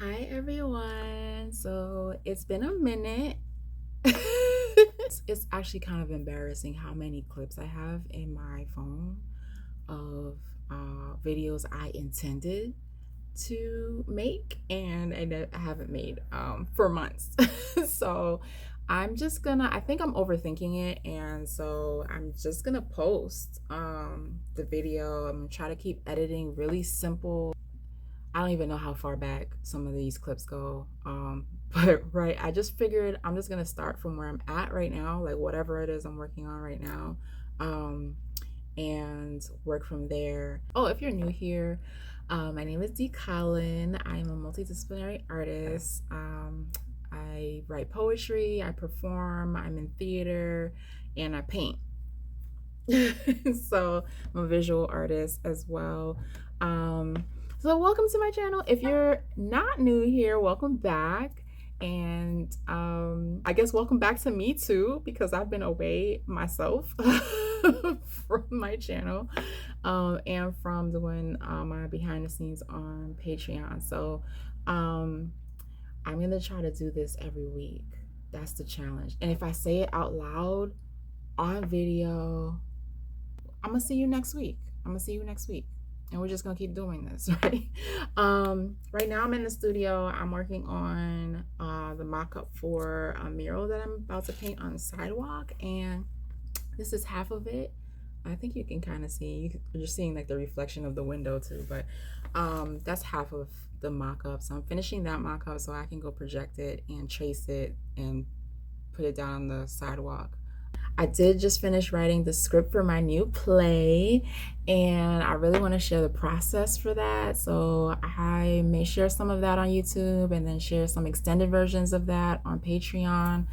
Hi everyone. So it's been a minute. It's actually kind of embarrassing how many clips I have in my phone of videos I intended to make and I haven't made for months. So I think I'm overthinking it, and so I'm just gonna post the video. I'm gonna try to keep editing really simple. I don't even know how far back some of these clips go. But right, I just figured I'm just gonna start from where I'm at right now, like whatever it is I'm working on right now, and work from there. Oh, if you're new here, my name is Dee Collin. I'm a multidisciplinary artist. I write poetry, I perform, I'm in theater, and I paint. So I'm a visual artist as well. Um, so welcome to my channel. If you're not new here, welcome back. And I guess welcome back to me too, because I've been away myself from my channel and from doing my behind the scenes on Patreon. So I'm gonna try to do this every week. That's the challenge. And if I say it out loud on video, I'm gonna see you next week. And we're just gonna keep doing this, right? Right now I'm in the studio. I'm working on the mock-up for a mural that I'm about to paint on the sidewalk, and this is half of it. I think you can kind of see, you're seeing like the reflection of the window too, but that's half of the mock-up. So I'm finishing that mock-up so I can go project it and trace it and put it down on the sidewalk. I did just finish writing the script for my new play, and I really want to share the process for that. So I may share some of that on YouTube and then share some extended versions of that on Patreon.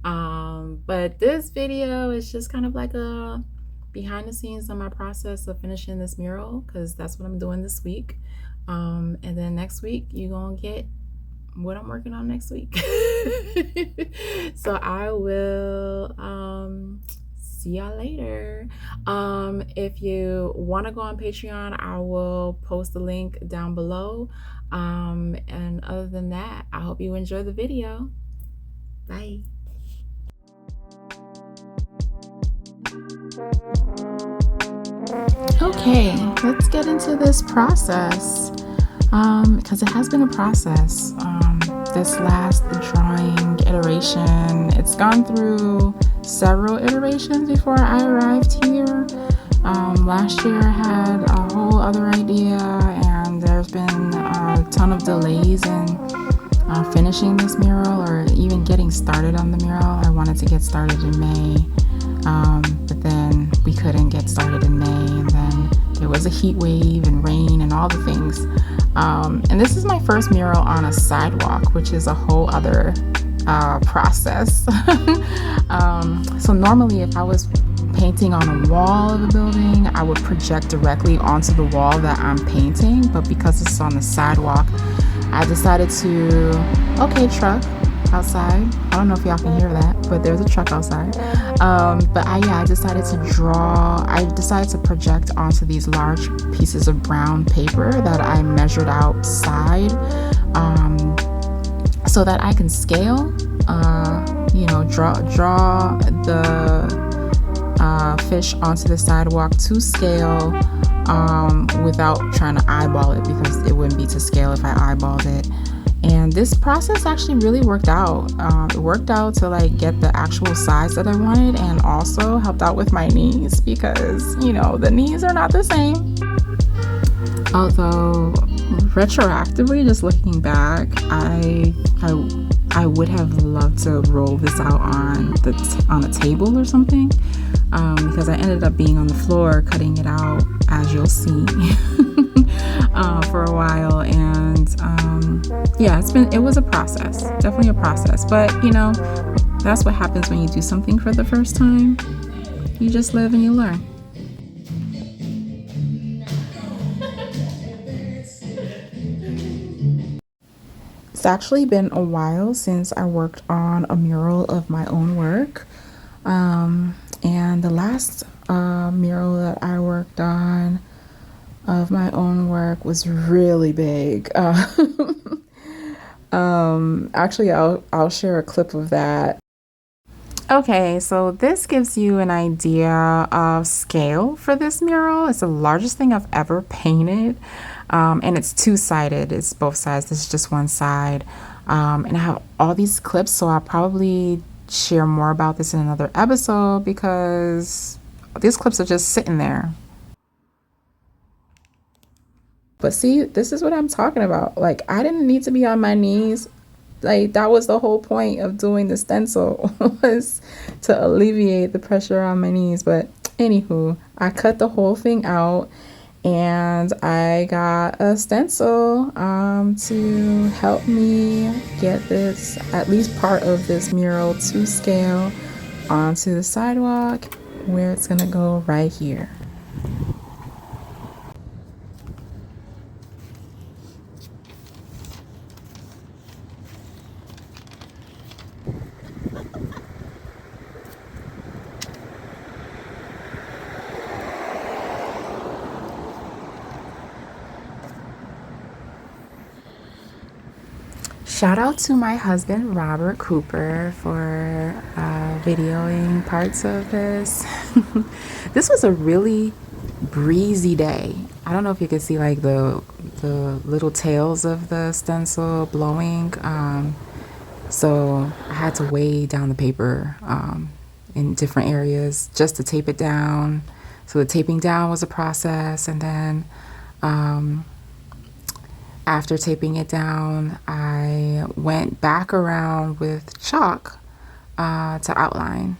But this video is just kind of like a behind the scenes on my process of finishing this mural, because that's what I'm doing this week. And then next week you're gonna get what I'm working on next week. So I will see y'all later. If you want to go on Patreon, I will post the link down below. And other than that, I hope you enjoy the video. Bye. Okay, let's get into this process, because it has been a process. This last drawing iteration, it's gone through several iterations before I arrived here. Last year I had a whole other idea, and there's been a ton of delays in finishing this mural or even getting started on the mural. I wanted to get started in May, but then we couldn't get started in May, and then there was a heat wave and rain and all the things. And this is my first mural on a sidewalk, which is a whole other process. So normally if I was painting on a wall of a building, I would project directly onto the wall that I'm painting, but because it's on the sidewalk, I decided to, okay, truck outside. I don't know if y'all can hear that, but there's a truck outside. But I decided to project onto these large pieces of brown paper that I measured outside, so that I can scale, draw the fish onto the sidewalk to scale, without trying to eyeball it, because it wouldn't be to scale if I eyeballed it. And this process actually really worked out. It worked out to like get the actual size that I wanted, and also helped out with my knees, because the knees are not the same. Although retroactively, just looking back, I would have loved to roll this out on a table or something, because I ended up being on the floor cutting it out, as you'll see, for a while. And yeah, it was a process, definitely a process. But that's what happens when you do something for the first time. You just live and you learn. It's actually been a while since I worked on a mural of my own work. And the last mural that I worked on of my own work was really big. Actually, I'll share a clip of that. Okay, so this gives you an idea of scale for this mural. It's the largest thing I've ever painted, and it's two-sided. It's both sides. This is just one side. And I have all these clips, so I'll probably share more about this in another episode because these clips are just sitting there. But see, this is what I'm talking about. Like, I didn't need to be on my knees. Like, that was the whole point of doing the stencil, was to alleviate the pressure on my knees. But anywho, I cut the whole thing out and I got a stencil to help me get this, at least part of this mural, to scale onto the sidewalk, where it's gonna go right here. Shout out to my husband, Robert Cooper, for videoing parts of this. This was a really breezy day. I don't know if you can see like the little tails of the stencil blowing. So I had to weigh down the paper in different areas just to tape it down. So the taping down was a process, and then after taping it down, I went back around with chalk to outline.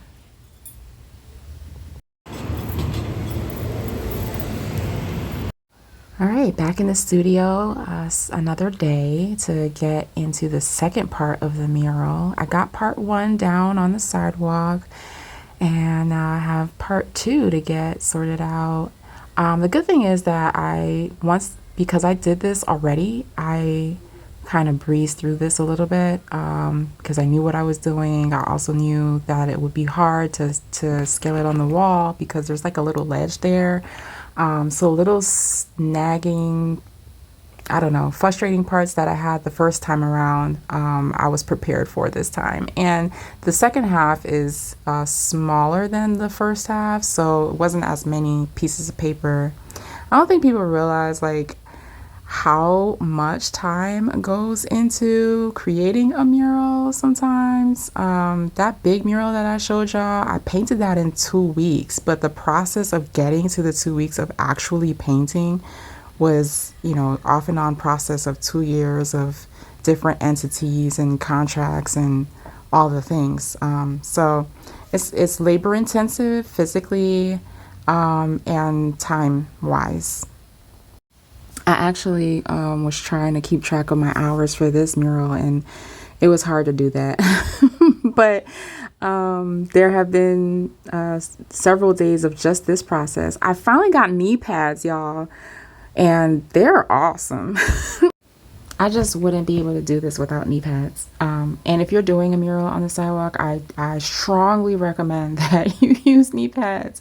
All right, back in the studio, another day to get into the second part of the mural. I got part one down on the sidewalk, and now I have part two to get sorted out. The good thing is that because I did this already, I kind of breezed through this a little bit because I knew what I was doing. I also knew that it would be hard to scale it on the wall because there's like a little ledge there. So little snagging, I don't know, frustrating parts that I had the first time around, I was prepared for this time. And the second half is smaller than the first half, so it wasn't as many pieces of paper. I don't think people realize like how much time goes into creating a mural sometimes. That big mural that I showed y'all, I painted that in 2 weeks, but the process of getting to the 2 weeks of actually painting was, you know, off and on process of 2 years of different entities and contracts and all the things. So it's labor intensive physically and time wise. I actually was trying to keep track of my hours for this mural, and it was hard to do that. But there have been several days of just this process. I finally got knee pads, y'all, and they're awesome. I just wouldn't be able to do this without knee pads. And if you're doing a mural on the sidewalk, I strongly recommend that you use knee pads.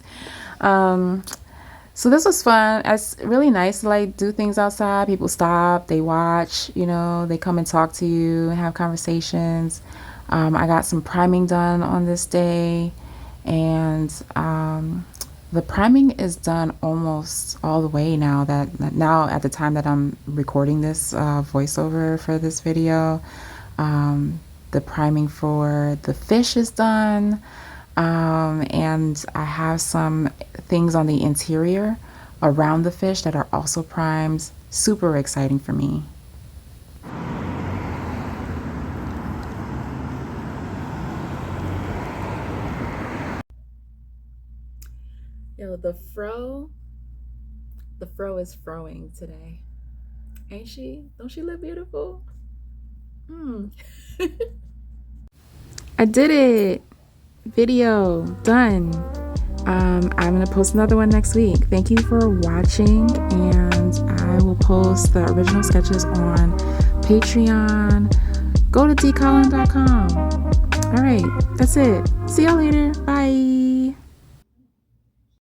So this was fun. It's really nice to like do things outside. People stop, they watch, you know, they come and talk to you and have conversations. I got some priming done on this day, and the priming is done almost all the way now at the time that I'm recording this voiceover for this video. The priming for the fish is done. And I have some things on the interior around the fish that are also primed. Super exciting for me. Yo, the fro is froing today. Ain't she? Don't she look beautiful? I did it. Video done. I'm gonna post another one next week. Thank you for watching, and I will post the original sketches on Patreon. Go to dcolin.com. All right, that's it. See y'all later.